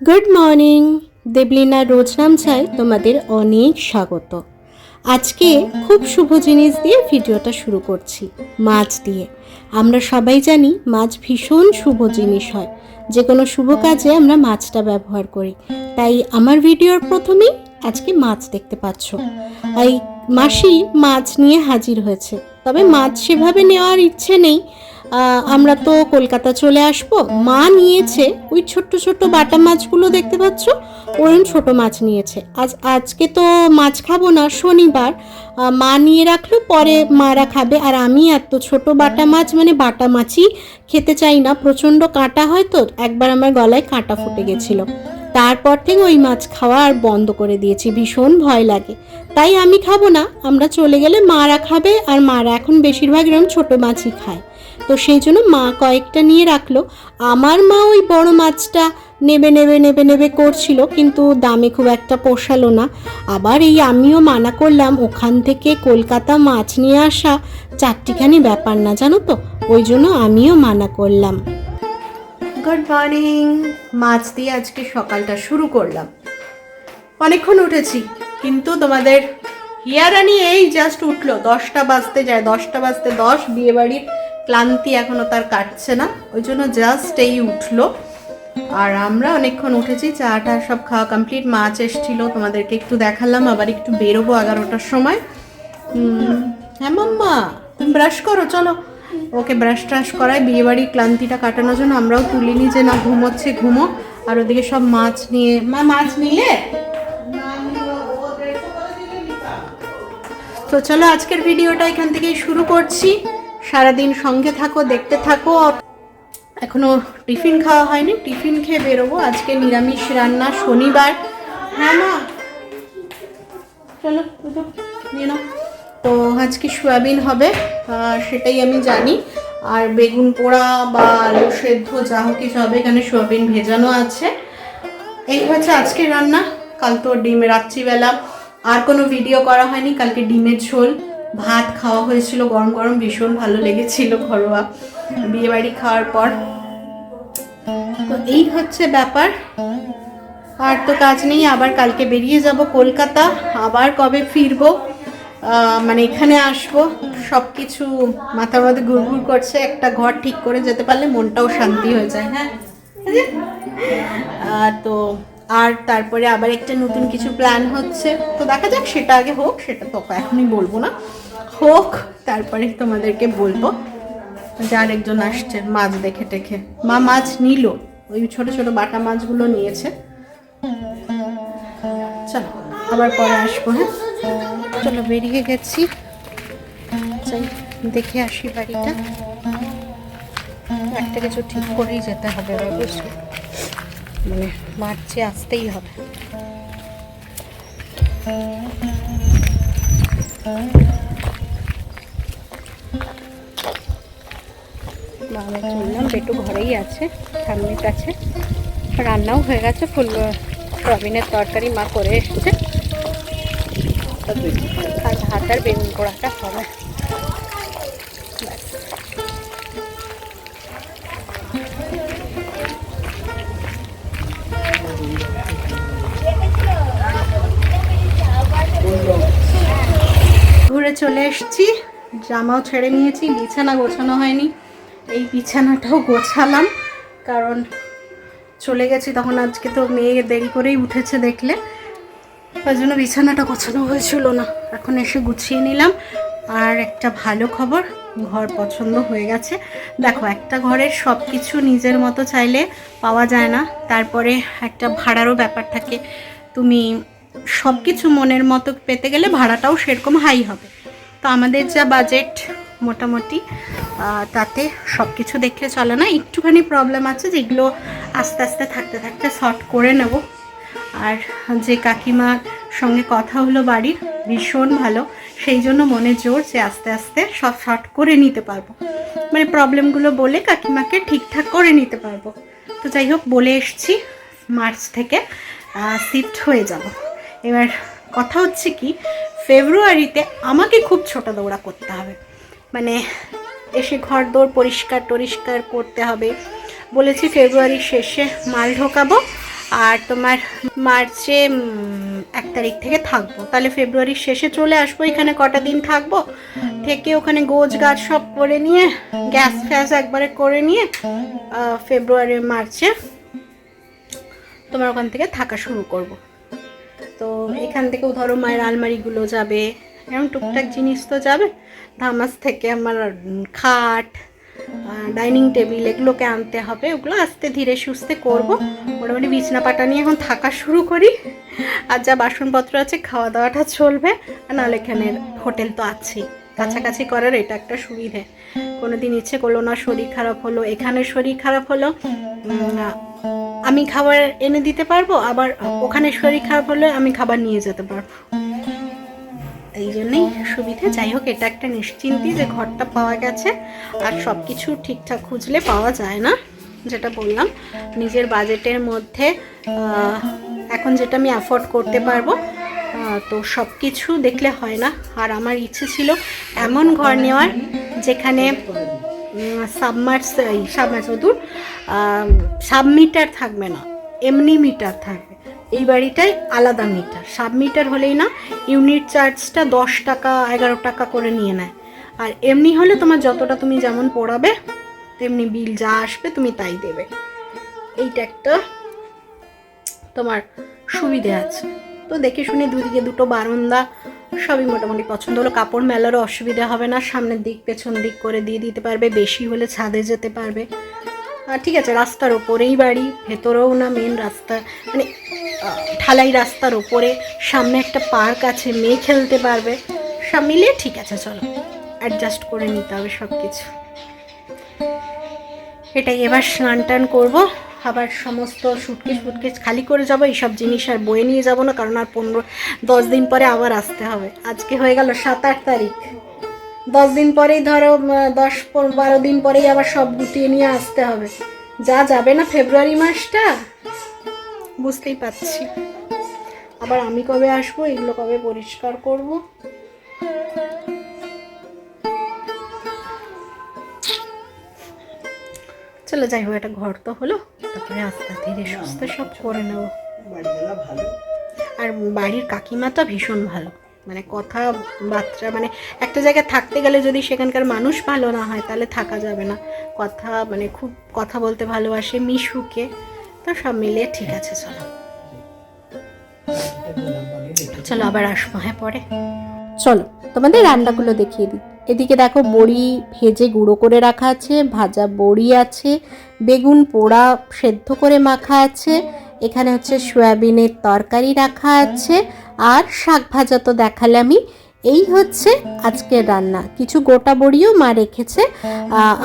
Good morning. Debolina রোজনাম চাই তোমাদের অনেক স্বাগত। আজকে খুব শুভ জিনিস দিয়ে ভিডিওটা শুরু করছি, মাছ দিয়ে। আমরা সবাই জানি মাছ ভীষণ শুভ জিনিস হয়, যে কোনো শুভ কাজে আমরা মাছটা ব্যবহার করি। তাই আমার ভিডিওর প্রথমেই আজকে মাছ দেখতে পাচ্ছ। এই মাসি মাছ নিয়ে হাজির হয়েছে, তবে মাছ সেভাবে নেওয়ার ইচ্ছে নেই। আমরা তো কলকাতা চলে আসব। মা নিয়েছে ওই ছোট্ট ছোট্ট বাটা মাছগুলো দেখতে পাচ্ছ, ওরকম ছোট মাছ নিয়েছে। আজকে তো মাছ খাবো না, শনিবার। মা নিয়ে রাখলো, পরে মারা খাবে। আর আমি এত ছোট বাটা মাছ, মানে বাটা মাছই খেতে চাই না, প্রচণ্ড কাঁটা হয় তো। একবার আমার গলায় কাঁটা ফুটে গেছিলো, তারপর থেকে ওই মাছ খাওয়া আর বন্ধ করে দিয়েছি, ভীষণ ভয় লাগে। তাই আমি খাবো না, আমরা চলে গেলে মারা খাবে। আর মারা এখন বেশিরভাগ এরকম ছোটো মাছই খায়, তো সেই জন্য মা কয়েকটা নিয়ে রাখলো। আমার মা ওই বড় মাছটা নেবে নেবে নেবে নেবে করছিল, কিন্তু দামে খুব একটা পোষালো না। আবার এই আমিও মানা করলাম, ওখান থেকে কলকাতা মাছ নিয়ে আসা চারটিখানি ব্যাপার না, জানো তো, ওই জন্য আমিও মানা করলাম। Good morning. মাছ দিয়ে আজকে সকালটা শুরু করলাম। অনেকক্ষণ উঠেছি, কিন্তু তোমাদের হিয়ারানি এই জাস্ট উঠলো, 10টা বাজতে যায়, 10টা বাজতে 10। বিয়েবাড়ির ক্লান্তি এখনো তার কাটছে না, ওই জন্য জাস্ট এই উঠলো। আর আমরা অনেকক্ষণ উঠেছি, চাটা সব খাওয়া কমপ্লিট। মাছ এসছিল, তোমাদেরকে একটু দেখালাম। আবার একটু বেরোবো 11টার সময়। হ্যাঁ মাম্মা, তুমি ব্রাশ করো, চলো। ওকে ব্রাশ ট্রাশ করায় বিয়েবাড়ির ক্লান্তিটা কাটানোর জন্য। আমরাও তুলিনি যে না ঘুমোচ্ছে, ঘুমো। আর ওদিকে সব মাছ নিয়ে, মা মাছ নিলে তো চলো আজকের ভিডিওটা এখান থেকেই শুরু করছি। সারাদিন সঙ্গে থাকো, দেখতে থাকো। এখনো টিফিন খাওয়া হয়নি, টিফিন খেয়ে বেরোবো। আজকে নিরামিষ রান্না, শনিবার। হ্যাঁ মা চলো নিয়ে নাও। তো আজকে সয়াবিন হবে, সেটাই আমি জানি। আর বেগুন পোড়া বা আলু সেদ্ধ যা হোক কিছু হবে, এখানে সয়াবিন ভেজানো আছে। এই হচ্ছে আজকের রান্না। কাল তো ডিম, রাত্রিবেলা আর কোনো ভিডিও করা হয়নি। কালকে ডিমের ঝোল ভাত খাওয়া হয়েছিল গরম গরম, ভীষণ ভালো লেগেছিল, ঘরোয়া বিয়েবাড়ি খাওয়ার পর। তো এই হচ্ছে ব্যাপার। আর তো কাজ নেই, আবার কালকে বেরিয়ে যাব কলকাতা। আবার কবে ফিরবো, মানে এখানে আসবো, সব কিছু মাথার মধ্যে ঘুরঘুর করছে। একটা ঘর ঠিক করে যেতে পারলে মনটাও শান্তি হয়ে যায়। হ্যাঁ তো আর তারপরে আবার একটা নতুন কিছু প্ল্যান হচ্ছে, তো দেখা যাক, সেটা আগে হোক। সেটা তো এখনই বলবো না, হোক তারপরে তোমাদেরকে বলবো। যার একজন আসছে মাছ দেখে টেখে, মা মাছ নিল, ওই ছোট ছোট বাটা মাছগুলো নিয়েছে। চলো আবার পরে আসবো। হ্যাঁ চলো, বেরিয়ে গেছি, চাই দেখে আসি বাড়িটা। একটা কিছু ঠিক করেই যেতে হবে, বুঝছো, মানে মার্চে আসতেই হবে। মামা চললাম, বেটু ঘরেই আছে, ঠাম্মির কাছে। রান্নাও হয়ে গেছে, ফুল সয়াবিনের তরকারি মা করে এসছে, আর ভাত আর বেগুন পোড়াটা হবে। ঘুরে চলে এসছি, জামাও ছেড়ে নিয়েছি, বিছানা গোছানো হয়নি, এই বিছানাটাও গোছালাম। কারণ চলে গেছি তখন, আজকে তো মেয়ে দেরি করেই উঠেছে দেখলে, ওই জন্য বিছানাটা গোছানো হয়েছিল না। এখন এসে গুছিয়ে নিলাম। আর একটা ভালো খবর, ঘর পছন্দ হয়ে গেছে। দেখো, একটা ঘরের সব কিছু নিজের মতো চাইলে পাওয়া যায় না, তারপরে একটা ভাড়ারও ব্যাপার থাকে। তুমি সব কিছু মনের মতো পেতে গেলে ভাড়াটাও সেরকম হাই হবে। তো আমাদের যা বাজেট মোটামুটি, তাতে সব কিছু দেখলে চলে না। একটুখানি প্রবলেম আছে, যেগুলো আস্তে আস্তে থাকতে থাকতে শর্ট করে নেব। আর যে কাকিমার সঙ্গে কথা হলো বাড়ির, ভীষণ ভালো, সেই জন্য মনে জোর যে আস্তে আস্তে সব শর্ট করে নিতে পারবো, মানে প্রবলেমগুলো বলে কাকিমাকে ঠিকঠাক করে নিতে পারবো। তো যাই হোক, বলে এসছি মার্চ থেকে শিফট হয়ে যাব। এবার কথা হচ্ছে কি, ফেব্রুয়ারিতে আমাকে খুব ছোটা দৌড়া করতে হবে, মানে এসে ঘর দৌড় পরিষ্কার টরিষ্কার করতে হবে। বলেছি ফেব্রুয়ারির শেষে মাল ঢোকাবো, আর তোমার মার্চে 1 তারিখ থেকে থাকবো, তাহলে ফেব্রুয়ারির শেষে চলে আসবো। এখানে কটা দিন থাকবো, থেকে ওখানে গোছ গাছ সব করে নিয়ে গ্যাস ফ্যাস একবারে করে নিয়ে ফেব্রুয়ারি মার্চে তোমার ওখান থেকে থাকা শুরু করব। তো এখান থেকেও ধরো মায়ের আলমারিগুলো যাবে, এরকম টুকটাক জিনিস তো যাবে। ধামাস থেকে আমার খাট, ডাইনিং টেবিল এগুলোকে আনতে হবে, ওগুলো আস্তে ধীরে সুস্থে করব। মোটামুটি বিছনা পাটা নিয়ে এখন থাকা শুরু করি, আর যা বাসনপত্র আছে খাওয়া দাওয়াটা চলবে। আর নাহলে এখানে হোটেল তো আছেই, কাছাকাছি করার এটা একটা সুবিধে। কোনো দিন ইচ্ছে করলো না, শরীর খারাপ হলো, এখানে শরীর খারাপ হলো, আমি খাবার এনে দিতে পারবো, আবার ওখানে শরীর খারাপ হলে আমি খাবার নিয়ে যেতে পারবো। এই জন্যই সুবিধে। যাই হোক, এটা একটা নিশ্চিন্তি যে ঘরটা পাওয়া গেছে। আর সব কিছু ঠিকঠাক খুঁজলে পাওয়া যায় না, যেটা বললাম নিজের বাজেটের মধ্যে এখন যেটা আমি অ্যাফোর্ড করতে পারবো, তো সব কিছু দেখলে হয় না। আর আমার ইচ্ছে ছিল এমন ঘর নেওয়ার যেখানে সাবমিটার থাকবে না, এমনি মিটার থাকবে। এই বাড়িটাই আলাদা মিটার, সাবমিটার হলেই না ইউনিট চার্জটা 10 টাকা 11 টাকা করে নিয়ে নেয়। আর এমনি হলে তোমার যতটা তুমি যেমন পড়াবে তেমনি বিল যা আসবে তুমি তাই দেবে। এইটা একটা তোমার সুবিধে আছে। তো দেখে শুনে দুদিকে দুটো বারান্দা সবই মোটামুটি পছন্দ হলো। কাপড় মেলারও অসুবিধা হবে না, সামনের দিক পেছন দিক করে দিয়ে দিতে পারবে, বেশি হলে ছাদে যেতে পারবে। আর ঠিক আছে, রাস্তার ওপরেই বাড়ি, ভেতরেও না মেন রাস্তা, মানে ঢালাই রাস্তার ওপরে, সামনে একটা পার্ক আছে, মেয়ে খেলতে পারবে, সব মিলিয়ে ঠিক আছে। চলো অ্যাডজাস্ট করে নিতে হবে সব কিছু। এটাই, এবার স্নান টান করবো, আবার সমস্ত সুটকেস খালি করে যাবো। এইসব জিনিস আর বয়ে নিয়ে যাবো না, কারণ আর 15-10 দিন পরে আবার আসতে হবে। আজকে হয়ে গেল 7-8 তারিখ, 10 দিন পরেই ধরো 10-12 দিন পরেই আবার সব গুটিয়ে নিয়ে আসতে হবে। যা যাবে না ফেব্রুয়ারি মাসটা, বুঝতেই পারছি। আবার আমি কবে আসবো, এগুলো কবে পরিষ্কার করব। চলো যাই হোক, একটা ঘর তো হলো, তারপরে আস্তে ধীরে সুস্থে সব করে নেবো। আর বাড়ির কাকিমাটা ভীষণ ভালো, মানে কথাবার্তা, মানে একটা জায়গায় থাকতে গেলে যদি সেখানকার মানুষ ভালো না হয় তাহলে থাকা যাবে না। মানে খুব কথা বলতে ভালোবাসে, মিশুকে, তো সব মিলিয়ে ঠিক আছে। চলো আবার আসবো, হ্যাঁ পরে। চলো তোমাদের রান্নাগুলো দেখিয়ে দিই। এদিকে দেখো বড়ি ভেজে গুঁড়ো করে রাখা আছে, ভাজা বড়ি আছে, বেগুন পোড়া সেদ্ধ করে মাখা আছে, এখানে হচ্ছে সয়াবিনের তরকারি রাখা আছে, আর শাক ভাজা তো দেখালামই। এই হচ্ছে আজকের রান্না। কিছু গোটা বড়িও মা রেখেছে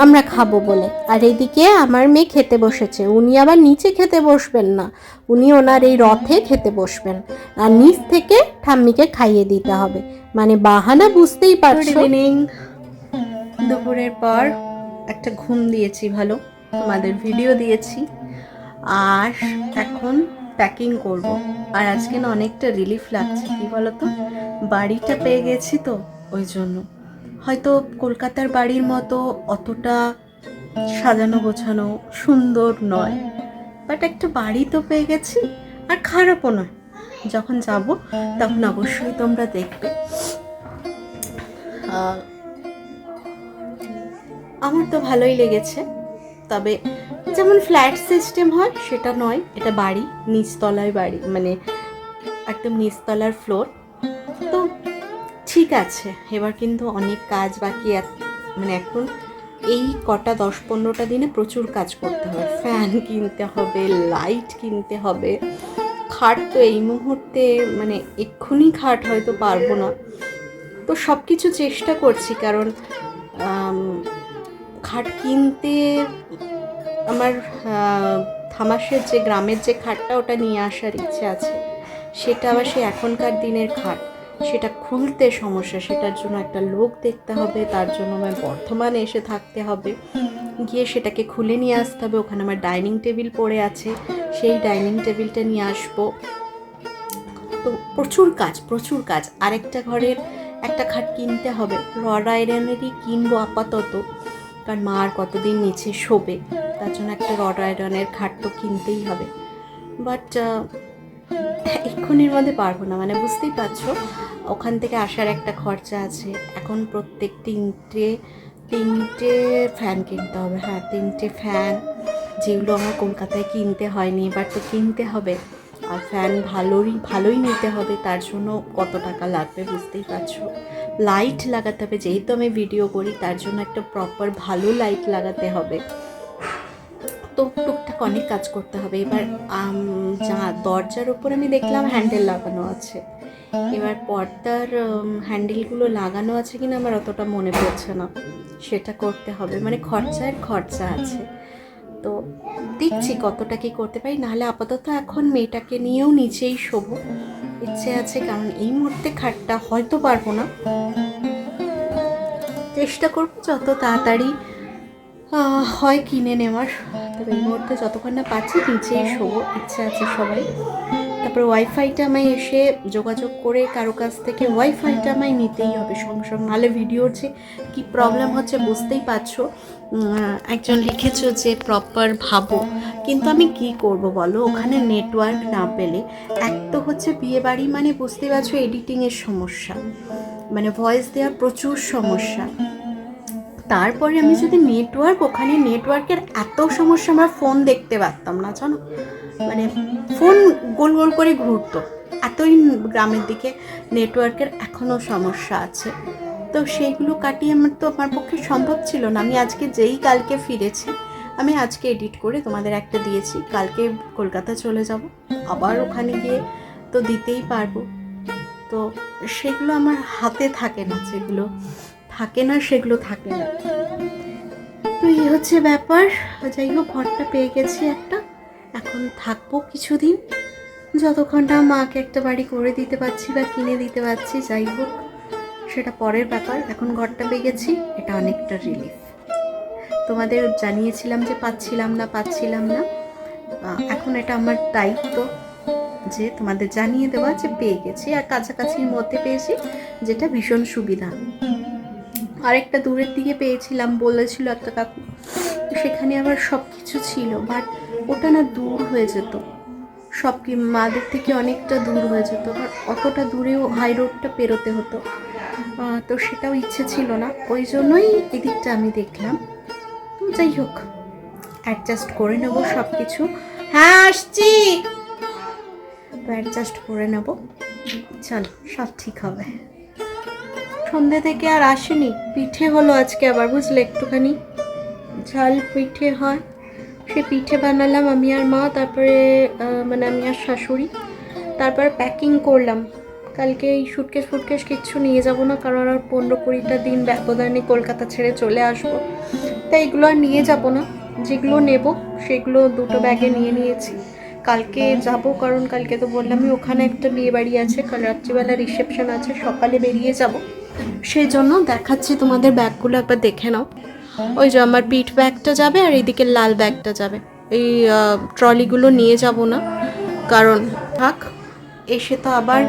আমরা খাবো বলে। আর এদিকে আমার মেয়ে খেতে বসেছে, উনি আবার নিচে খেতে বসবেন না, উনি ওনার এই রথে খেতে বসবেন, আর নিচ থেকে ঠাম্মিকে খাইয়ে দিতে হবে, মানে বাহানা বুঝতেই পারছো। দুপুরের পর একটা ঘুম দিয়েছি ভালো, তোমাদের ভিডিও দিয়েছি, আর এখন প্যাকিং করব। আর আজকে না অনেকটা রিলিফ লাগছে, কি বলতো, বাড়িটা পেয়ে গেছি তো ওই জন্য। হয়তো কলকাতার বাড়ির মতো অতটা সাজানো গোছানো সুন্দর নয়, বাট একটা বাড়ি তো পেয়ে গেছি, আর খারাপও নয়। যখন যাব তখন অবশ্যই তোমরা দেখবে। আমার তো ভালোই লেগেছে, তবে যেমন ফ্ল্যাট সিস্টেম হয় সেটা নয়, এটা বাড়ি, নিচতলায় বাড়ি, মানে একদম নিচতলার ফ্লোর। তো ঠিক আছে, এবার কিন্তু অনেক কাজ বাকি, মানে এখন এই কটা 10-15টা দিনে প্রচুর কাজ করতে হবে। ফ্যান কিনতে হবে, লাইট কিনতে হবে, খাট তো এই মুহূর্তে মানে এক্ষুনি খাট হয়তো পারবো না, তো সব কিছু চেষ্টা করছি। কারণ খাট কিনতে আমার থামাসের যে গ্রামের যে খাটটা, ওটা নিয়ে আসার ইচ্ছে আছে। সেটা আবার সে এখনকার দিনের খাট, সেটা খুলতে সমস্যা, সেটার জন্য একটা লোক দেখতে হবে, তার জন্য আমার বর্ধমানে এসে থাকতে হবে, গিয়ে সেটাকে খুলে নিয়ে আসতে হবে। ওখানে আমার ডাইনিং টেবিল পড়ে আছে, সেই ডাইনিং টেবিলটা নিয়ে আসবো। তো প্রচুর কাজ। আরেকটা ঘরের একটা খাট কিনতে হবে, রড আয়রনেরই কিনবো আপাতত, কারণ মা আর কতদিন নিচে শোবে, তার জন্য একটা রড আয়রনের খাট তো কিনতেই হবে। বাট এক্ষুনির মধ্যে পারবো না, মানে বুঝতেই পারছো ওখান থেকে আসার একটা খরচা আছে। এখন প্রত্যেক তিনটে ফ্যান কিনতে হবে, হ্যাঁ 3টে ফ্যান, যেগুলো আমার কলকাতায় কিনতে হয়নি, এবার তো কিনতে হবে। আর ফ্যান ভালোই নিতে হবে, তার জন্য কত টাকা লাগবে বুঝতেই পারছো। লাইট লাগাতে হবে, যেহেতু আমি ভিডিও করি তার জন্য একটা প্রপার ভালো লাইট লাগাতে হবে। তো টুকটাক অনেক কাজ করতে হবে। এবার যা দরজার ওপর আমি দেখলাম হ্যান্ডেল লাগানো আছে, এবার পর্দার হ্যান্ডেলগুলো লাগানো আছে কিনা আমার অতটা মনে পড়ছে না, সেটা করতে হবে। মানে খরচা আছে, তো দেখছি কতটা কি করতে পারি। নাহলে আপাতত এখন মেয়েটাকে নিয়েও নিচেই শোবো ইচ্ছে আছে, কারণ এই মুহূর্তে খাটটা হয়তো পারবো না, চেষ্টা করবো যত তাড়াতাড়ি হয় কিনে নেওয়ার। তবে এই মুহূর্তে যতক্ষণ না পাচ্ছি নিচেই শোবো ইচ্ছে আছে সবাই। তারপর ওয়াইফাইটা আমায় এসে যোগাযোগ করে কারো কাছ থেকে ওয়াইফাইটা আমায় নিতেই হবে সঙ্গে সঙ্গে, নাহলে ভিডিওর যে কী প্রবলেম হচ্ছে বুঝতেই পারছো। একজন লিখেছো যে প্রপার ভাবো, কিন্তু আমি কি করব বলো, ওখানে নেটওয়ার্ক না পেলে এক তো হচ্ছে বিয়েবাড়ি, মানে বুঝতেই পারছো এডিটিংয়ের সমস্যা, মানে ভয়েস দেওয়ার প্রচুর সমস্যা। তারপরে আমি যদি ওখানে নেটওয়ার্কের এত সমস্যা, আমরা ফোন দেখতে পারতাম না জানো, মানে ফোন গোল গোল করে ঘুরতো, এতই গ্রামের দিকে নেটওয়ার্কের এখনও সমস্যা আছে। তো সেইগুলো কাটিয়ে আমার পক্ষে সম্ভব ছিল না। আমি কালকে ফিরেছি, আমি আজকে এডিট করে তোমাদের একটা দিয়েছি, কালকে কলকাতা চলে যাব, আবার ওখানে গিয়ে তো দিতেই পারবো। তো সেগুলো আমার হাতে থাকে না, সেগুলো থাকে না। তো এই হচ্ছে ব্যাপার। যাই হোক, ঘরটা পেয়ে গেছি একটা, এখন থাকবো কিছুদিন, যতক্ষণ না মাকে একটা বাড়ি করে দিতে পারছি বা কিনে দিতে পারছি, যাই হোক সেটা পরের ব্যাপার। এখন ঘরটা পেয়ে গেছি, এটা অনেকটা রিলিফ। তোমাদের জানিয়েছিলাম যে পাচ্ছিলাম না, এখন এটা আমার দায়িত্ব যে তোমাদের জানিয়ে দেওয়া যে পেয়ে গেছি, আর কাছাকাছির মধ্যে পেয়েছি, যেটা ভীষণ সুবিধা। আরেকটা দূরের দিকে পেয়েছিলাম বলেছিল একটা কাকু, সেখানে আবার সব কিছু ছিল, বাট ওটা না দূর হয়ে যেত, মাদের থেকে অনেকটা দূর হয়ে যেত, আর অতটা দূরেও হাই রোডটা পেরোতে হতো, তো সেটাও ইচ্ছে ছিল না, ওই জন্যই এদিকটা আমি দেখলাম। তো যাই হোক, অ্যাডজাস্ট করে নেব সব কিছু। হ্যাঁ আসছি, তো অ্যাডজাস্ট করে নেব, চলো সব ঠিক হবে। সন্ধ্যে থেকে আর আসেনি, পিঠে হলো আজকে আবার, বুঝলে, একটুখানি ঝাল পিঠে হয়, সে পিঠে বানালাম আমি আর মা, তারপরে মানে আমি আর শাশুড়ি। তারপর প্যাকিং করলাম, কালকে এই সুটকেস কিচ্ছু নিয়ে যাব না, কারণ আর 15-20টা দিন ব্যবধানে কলকাতা ছেড়ে চলে আসবো, তাই এগুলো আর নিয়ে যাব না। যেগুলো নেব সেগুলো 2টো ব্যাগে নিয়ে নিয়েছি। কালকে যাব, কারণ কালকে তো বললামই ওখানে একটা বিয়ে বাড়ি আছে, কাল রাত্রিবেলা রিসেপশন আছে, সকালে বেরিয়ে যাব, সেই জন্য দেখাচ্ছি তোমাদের ব্যাগগুলো একবার দেখে নাও। ওই যে আমার পিঠ ব্যাগটা যাবে আর এইদিকে লাল ব্যাগটা যাবে, এই ট্রলিগুলো নিয়ে যাব না, কারণ থাক, এসে তো আবার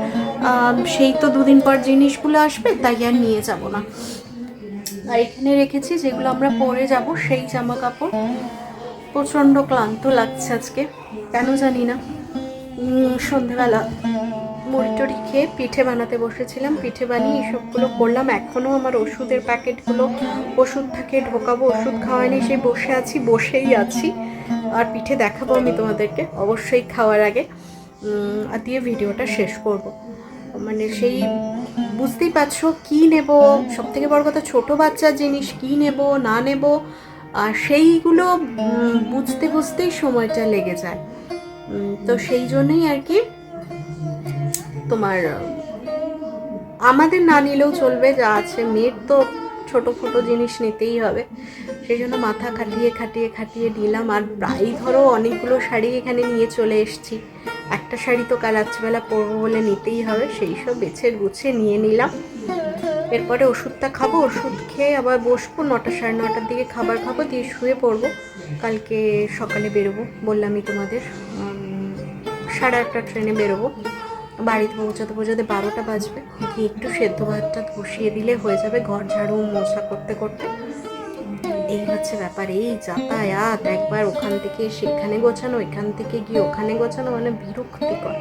সেই তো 2 দিন পর জিনিসগুলো আসবে, তাই আর নিয়ে যাব না। আর এখানে রেখেছি যেগুলো আমরা পরে যাব, সেই জামা কাপড়। প্রচণ্ড ক্লান্ত লাগছে আজকে, কেন জানি না। সন্ধেবেলা মুড়ি টুড়ি খেয়ে পিঠে বানাতে বসেছিলাম, পিঠে বানিয়ে এসবগুলো করলাম। এখনও আমার ওষুধের প্যাকেটগুলো, ওষুধ থাকে ঢোকাবো, ওষুধ খাওয়ানি, সেই বসেই আছি। আর পিঠে দেখাবো আমি তোমাদেরকে অবশ্যই খাওয়ার আগে, আর দিয়ে ভিডিওটা শেষ করব। মানে সেই বুঝতেই পারছো কী নেব, সবথেকে বড় কথা ছোটো বাচ্চার জিনিস কী নেব না নেব, আর সেইগুলো বুঝতেই সময়টা লেগে যায়। তো সেই জন্যই আর কি, তোমার আমাদের না নিলেও চলবে, যা আছে মেয়ের তো ছোটো জিনিস নিতেই হবে, সেই জন্য মাথা খাটিয়ে নিলাম। আর প্রায় ধরো অনেকগুলো শাড়ি এখানে নিয়ে চলে এসেছি, একটা শাড়ি তো কাল রাত্রিবেলা পরবো বলে নিতেই হবে, সেই সব গুছিয়ে নিয়ে নিলাম। এরপরে ওষুধটা খাবো, ওষুধ খেয়ে আবার বসবো, 9টা 9:30টার দিকে খাবার খাবো, দিয়ে শুয়ে পড়বো। কালকে সকালে বেরোবো, বললামই তোমাদের 8:30 ট্রেনে বেরোবো, বাড়িতে পৌঁছাতে 12টা বাজবে, গিয়ে একটু সেদ্ধ ভাতটা বসিয়ে দিলে হয়ে যাবে, ঘর ঝাড়ু মোছা করতে এই হচ্ছে ব্যাপার, এই যাতায়াত, একবার ওখান থেকে সেখানে গোছানো, এখান থেকে গিয়ে ওখানে গোছানো, মানে বিরক্তিকর।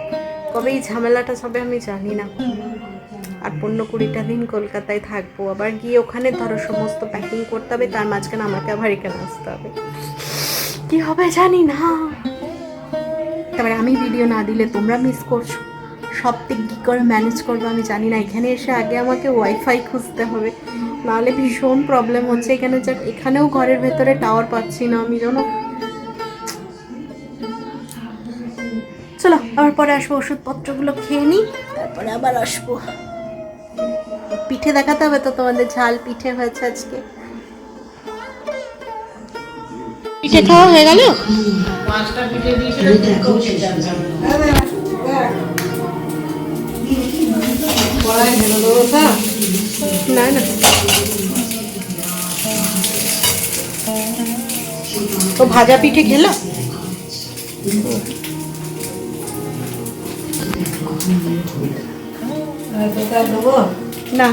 কবে এই ঝামেলাটা সবে আমি জানি না। আর 15-20টা দিন কলকাতায় থাকবো, আবার গিয়ে ওখানে ধরো সমস্ত প্যাকিং করতে হবে, তার মাঝখানে আমাকে আবার এখানে আসতে হবে, কি হবে জানি না। তারপরে আমি ভিডিও না দিলে তোমরা মিস করছো, সব দিক কী করে ম্যানেজ করবো আমি জানি না। এখানে এসে আগে আমাকে ওয়াইফাই খুঁজতে হবে, নাহলে ভীষণ প্রবলেম হচ্ছে। এখানেও ঘরের ভেতরে টাওয়ার পাচ্ছি না আমি, জানো। চলো আবার পরে আসবো, ওষুধপত্রগুলো খেয়ে নিই, তারপরে আবার আসবো। পিঠে দেখাতে হবে তো তোমাদের, ঝাল পিঠে হয়েছে আজকে। পিঠে খাওয়া হয়ে গেল? 5টা পিঠে দিয়েছিল, না না, ও ভাজা পিঠে খেলো না?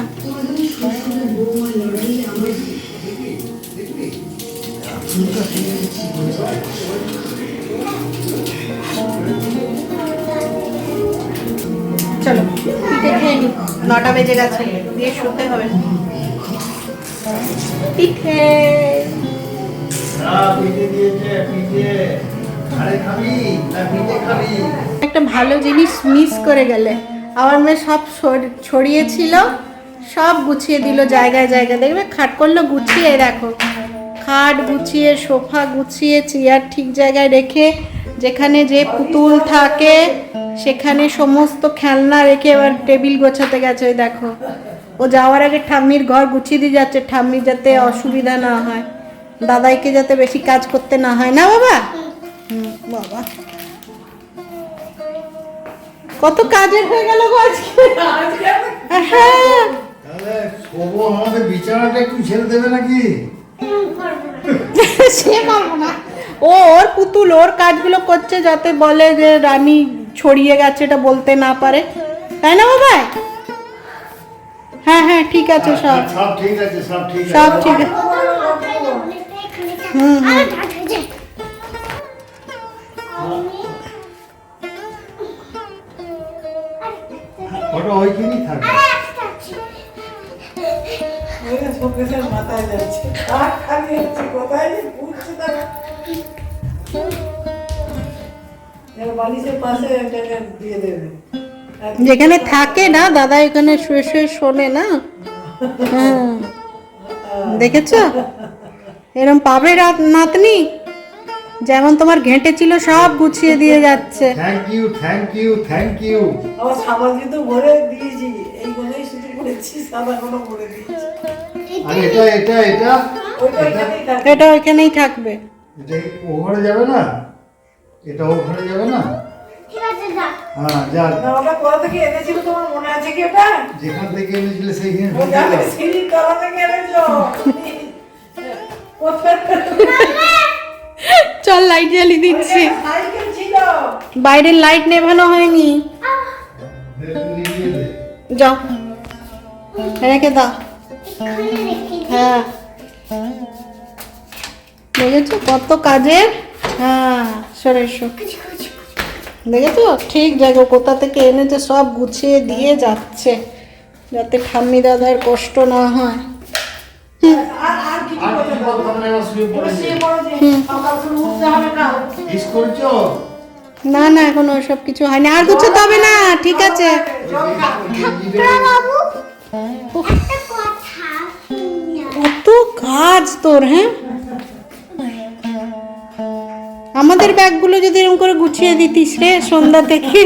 চলো পিঠে খেয়ে নি, 9টা বেজে গেছে, দিয়ে শুতে হবে। পিঠে একটা ভালো জিনিস মিস করে গেলে। আমার মেয়ে সব ছড়িয়েছিল, সব গুছিয়ে দিল জায়গায় জায়গায়। দেখবে খাট করলো গুছিয়ে, দেখো খাট গুছিয়ে, সোফা গুছিয়ে, চেয়ার ঠিক জায়গায় রেখে, যেখানে যে পুতুল থাকে সেখানে সমস্ত খেলনা রেখে এবার টেবিল গোছাতে গেছে। দেখো ও যাওয়ার আগে ঠাম্মির ঘর গুছিয়ে দিয়ে যাচ্ছে, ঠাম্মির যাতে অসুবিধা না হয়, দাদাইকে যাতে বেশি কাজ করতে না হয়, না বাবা? বাবা কত কাজের হয়ে গেল গো আজকে। হ্যাঁ আমাদের বিছানাটা একটু ছেড়ে দেবে নাকি? সে পারবো না, ও ওর পুতুল ওর কাজগুলো করছে, যাতে বলে যে রানী ছড়িয়ে গেছে, এটা বলতে না পারে, তাই না বাবা? হ্যাঁ হ্যাঁ ঠিক আছে, সব সব ঠিক আছে, সব ঠিক আছে, সব ঠিক আছে। হুম হুম ওটা ওইখানেই থাকবে। মাথায় যাচ্ছে, কোথায় বুঝছে না, বালিশের পাশে দিয়ে দেবে। যেখানে থাকে না দাদা, এখানে শুয়ে শুয়ে শোনে না। হ্যাঁ দেখেছো, এরম পাবে নাতনি, যেমন তোমার ঘেঁটে ছিল সব গুছিয়ে দিয়ে যাচ্ছে। Thank you, thank you, thank you. আমার সাবান কিন্তু ভরে দিয়েছি, এইগুলোই শুধু করেছি, সাবানগুলো ভরে দিয়েছি। আর এটা এটা এটা ওইটা এখানেই থাকবে। এটা ওইখানেই থাকবে। এটা ও ঘরে যাবে না, এটা ও ঘরে যাবে না। হ্যাঁ যা, না, ওটা কোথা থেকে এনেছিল তোমার মনে আছে কি? ওটা যেখান থেকে এনেছিলে সেইখানে ও জানে, সিঁড়ির তলা থেকে এনেছো। চল লাইট জ্বালিয়ে দিচ্ছি, সাইকেল ছিল, বাইরের লাইট নেভানো হয়নি। যাও রেখে দাও। হ্যাঁ দেখেছো কত কাজের। হ্যাঁ সরে এসো, দেখেছো ঠিক জায়গা কোথা থেকে এনেছে, সব গুছিয়ে দিয়ে যাচ্ছে, যাতে ঠাম্মি দাদার কষ্ট না হয়। আর কিছু আর করতে কি বলতাম না, এবার শুয়ে পড়েছে। শুয়ে পড়ো যে, সকাল করে উঠতে হবে না। মিস করছো? না না এখন ওসব কিছু হয়নি, আর গুছোতে হবে না, ঠিক আছে। কত কাজ তোর। হ্যাঁ আমাদের ব্যাগগুলো যদি এরকম করে গুছিয়ে দিতিস রে সন্ধ্যা থেকে।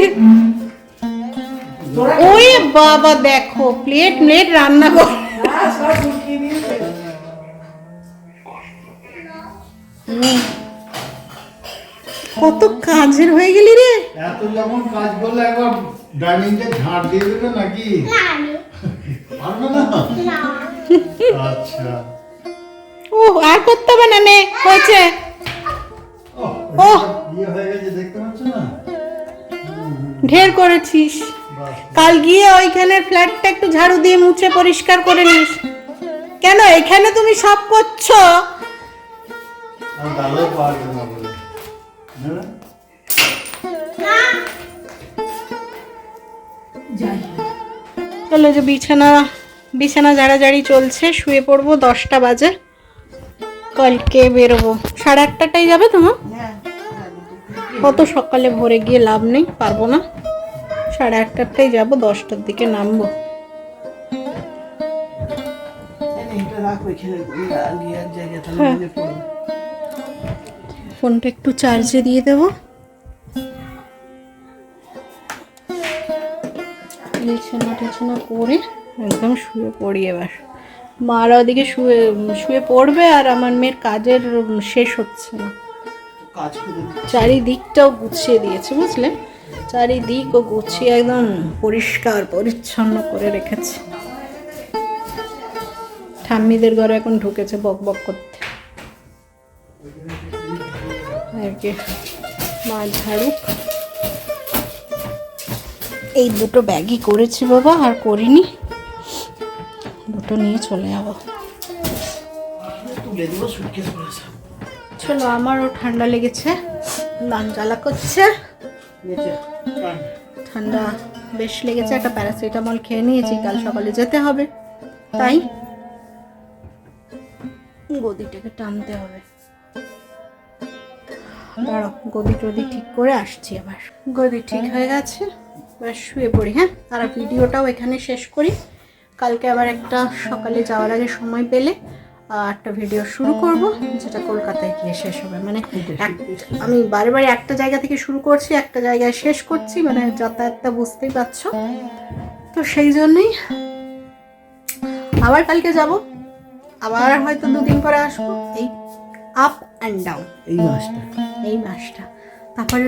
ওই বাবা দেখো প্লেট প্লেট রান্না কর। হ্যাঁ, সব ঢুকিয়ে দিয়েছে। কত কাজের হয়ে গেলি রে। এত যখন কাজ করলে একবার ডাইনিংটা ঝাড় দিয়ে দেবে নাকি? পারবে না? আচ্ছা। ও আর করতে হবে না, নে হয়েছে। ওহ, ইয়ে হয়ে গেছে, দেখতে পাচ্ছ না? ঢের করেছিস। বাহ। কাল গিয়ে ওইখানে ফ্ল্যাটটা একটু ঝাড়ু দিয়ে মুছে পরিষ্কার করে নিস। কেন এখানে তুমি সব করছো, দাদাও পারবে না বলে হ্যাঁ যাই চলো যে বিছানা ঝাড়াঝাড়ি চলছে, শুয়ে পড়বো, 10টা বাজে, কালকে বেরোবো। 8:30টায় যাবে তোমার? হ্যাঁ কত সকালে ভোরে গিয়ে লাভ নেই, পারবো না। 8:30টায় যাবো, 10টার দিকে নামবো। এটা রাখো এখানে গিয়ে এক জায়গায় তাহলে হ্যাঁ। মনে পড়বে। ফোনটা একটু চার্জে দিয়ে দেবো। বিছানা করে একদম শুয়ে পড়ি এবার। মারা ওদিকে শুয়ে পড়বে, আর আমার মেয়ের কাজের শেষ হচ্ছে না। কাজ করে দিই। চারিদিকটাও গুছিয়ে দিয়েছে, বুঝলে, চারিদিকও গুছিয়ে একদম পরিষ্কার পরিচ্ছন্ন করে রেখেছে। ঠাম্মিদের ঘরে এখন ঢুকেছে বক বক করতে আর কি। মা ঝাড়ুক। এই দুটো ব্যাগই করেছি বাবা, আর করিনি, দুটো নিয়ে চলে যাবো। তুলে দিব সুটকেস করে সব চলো, আমারও ঠান্ডা লেগেছে, দান জ্বালা করছে, নিচে টান। ঠান্ডা বেশ লেগেছে। একটা প্যারাসিটামল খেয়ে নিয়েছি, কাল সকালে যেতে হবে, তাই গদিটাকে টানতে হবে। দাঁড়াও, গদি টদি ঠিক করে আসছি। আবার গদি ঠিক হয়ে গেছে, এবার শুয়ে পড়ি। হ্যাঁ, আর ভিডিওটাও এখানে শেষ করি। কালকে আবার একটা সকালে যাওয়ার আগে সময় পেলে একটা ভিডিও শুরু করব, যেটা কলকাতায় গিয়ে শেষ হবে। মানে আমি বারে বারে একটা জায়গা থেকে শুরু করছি, একটা জায়গায় শেষ করছি, মানে যাতায়াতটা বুঝতেই পারছো। তো সেই জন্যই আবার কালকে যাব, আবার হয়তো 2 দিন পরে আসবো। এই আপ অ্যান্ড ডাউন এই মাসটা, তারপরে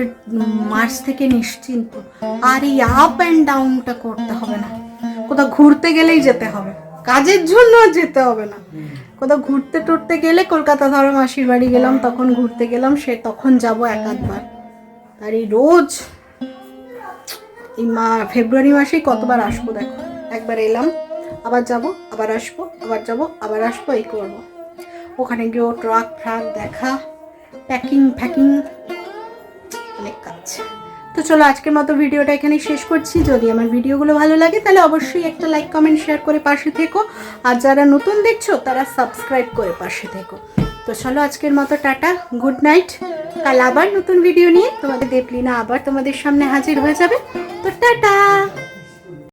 মার্চ থেকে নিশ্চিন্ত। আর এই আপ অ্যান্ড ডাউনটা করতে হবে না। কোথাও ঘুরতে গেলেই যেতে হবে, কাজের জন্য আর যেতে হবে না। কোথাও ঘুরতে টুরতে গেলে, কলকাতা ধরো মাসির বাড়ি গেলাম, তখন ঘুরতে গেলাম, তখন যাব 1-8 বার। আর এই রোজ এই ফেব্রুয়ারি মাসেই কতবার আসবো দেখো। একবার এলাম, আবার যাব, আবার আসবো, আবার যাব, আবার আসবো, এই করবো। ওখানে গিয়েও ট্রাক দেখা, প্যাকিং অনেক কাজ। তো চলো, আজকের মতো ভিডিওটা এখানেই শেষ করছি। যদি আমার ভিডিওগুলো ভালো লাগে তাহলে অবশ্যই একটা লাইক কমেন্ট শেয়ার করে পাশে থেকো, আর যারা নতুন দেখছো তারা সাবস্ক্রাইব করে পাশে থেকো। তো চলো, আজকের মতো টাটা, গুড নাইট। কাল আবার নতুন ভিডিও নিয়ে তোমাদের দেবলিনা আবার তোমাদের সামনে হাজির হয়ে যাবে। তো টাটা।